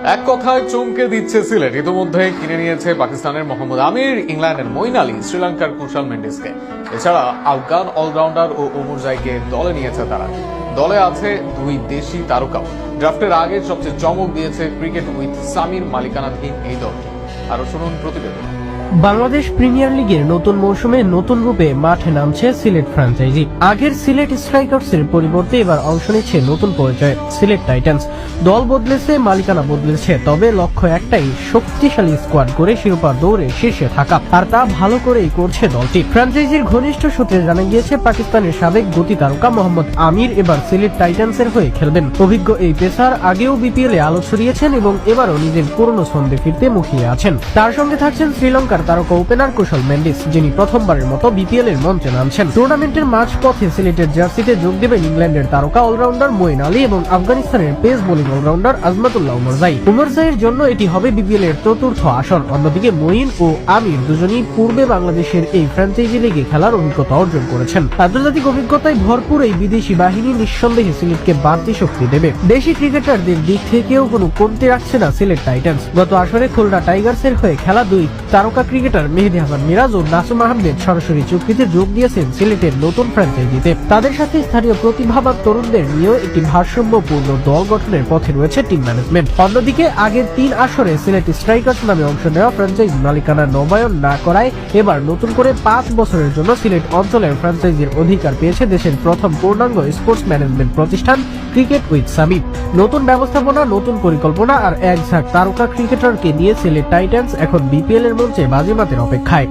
এক কথায় চমকে দিচ্ছে সিলেট। ইতিমধ্যে কিনে নিয়েছে পাকিস্তানের মোহাম্মদ আমির, ইংল্যান্ডের মঈন আলী, শ্রীলঙ্কার কুশাল মেন্ডিসকে। এছাড়া আফগান অলরাউন্ডার ও ওমর জাইকে দলে নিয়েছে তারা। দলে আছে দুই দেশি তারকাও। ড্রাফটের আগে সবচেয়ে চমক দিয়েছে ক্রিকেট উইথ সামির মালিকানাধীন এই দলটি। আরো শুনুন প্রতিবেদন। বাংলাদেশ প্রিমিয়ার লিগের নতুন মৌসুমে নতুন রূপে মাঠে নামছে সিলেট ফ্র্যাঞ্চাইজি। আগের সিলেট স্ট্রাইকার্সের পরিবর্তে এবার অংশ নিচ্ছে নতুন পরিচয় সিলেট টাইটান্স। দল বদলেছে, মালিকানা বদলেছে, তবে লক্ষ্য একটাই, শক্তিশালী স্কোয়াড করে শিরোপা দৌড়ে শীর্ষে থাকা। আর তা ভালো করেই করছে দলটি। ফ্র্যাঞ্চাইজির ঘনিষ্ঠ সূত্রে জানা গিয়েছে পাকিস্তানের সাবেক গতি তারকা মোহাম্মদ আমির এবার সিলেট টাইটান্সের হয়ে খেলবেন। অভিজ্ঞ এই পেসার আগেও বিপিএল এ আলো ছড়িয়েছেন এবং এবারও নিজের পুরনো ছন্দে ফিরতে মুখিয়ে আছেন। তার সঙ্গে থাকছেন শ্রীলঙ্কার তারকা ওপেনার কুশাল মেন্ডিস, যিনি প্রথমবারের মতো বিপিএল এর মঞ্চে নামছেন। টুর্নামেন্টের মাঝপথে সিলেটের জার্সিতে যোগ দেবেন ইংল্যান্ডের তারকা অলরাউন্ডার মঈন আলী এবং আফগানিস্তানের pace bowling allrounder Azmatullah Omarzai. ওমর জাইয়ের জন্য এটি হবে বিপিএল এর চতুর্থ আসর। অন্যদিকে মঈন ও আমির দুজনই পূর্বে বাংলাদেশের এই ফ্র্যাঞ্চাইজি লিগে খেলার অভিজ্ঞতা অর্জন করেছেন। আন্তর্জাতিক অভিজ্ঞতায় ভরপুর এই বিদেশি বাহিনী নিঃসন্দেহে সিলেটকে বাড়তি শক্তি দেবে। দেশি ক্রিকেটারদের দিক থেকেও কোনো কমতি রাখছে না সিলেট টাইটান্স। গত আসরে খুলনা টাইগার্সের হয়ে খেলা দুই তারকা ক্রিকেটার মেহেদী হাসান মিরাজ ও নাসুম আহমেদ সরাসরি চুক্তিতে যোগ দিয়েছেন সিলেটের নতুন ফ্র্যাঞ্চাইজিতে। তাদের সাথে স্থানীয় প্রতিভাবান তরুণদের নিয়েও একটি ভারসাম্যপূর্ণ দল গঠনের পথে রয়েছে টিম ম্যানেজমেন্ট। অন্যদিকে আগের 3 আসরে সিলেট স্ট্রাইকার্স নামে অংশ নেওয়া ফ্র্যাঞ্চাইজি মালিকানা নবায়ন না করায় এবার নতুন করে 5 বছরের জন্য সিলেট অঞ্চলের ফ্র্যাঞ্চাইজির অধিকার পেয়েছে দেশের প্রথম পূর্ণাঙ্গ স্পোর্টস ম্যানেজমেন্ট প্রতিষ্ঠান ক্রিকেট উইথ সামি। নতুন ব্যবস্থাপনা, নতুন পরিকল্পনা আর এক ঝাঁক তারকা ক্রিকেটারকে নিয়ে সিলেট টাইটান্স এখন বিপিএল এর মঞ্চে বাজিমাতের অপেক্ষায়।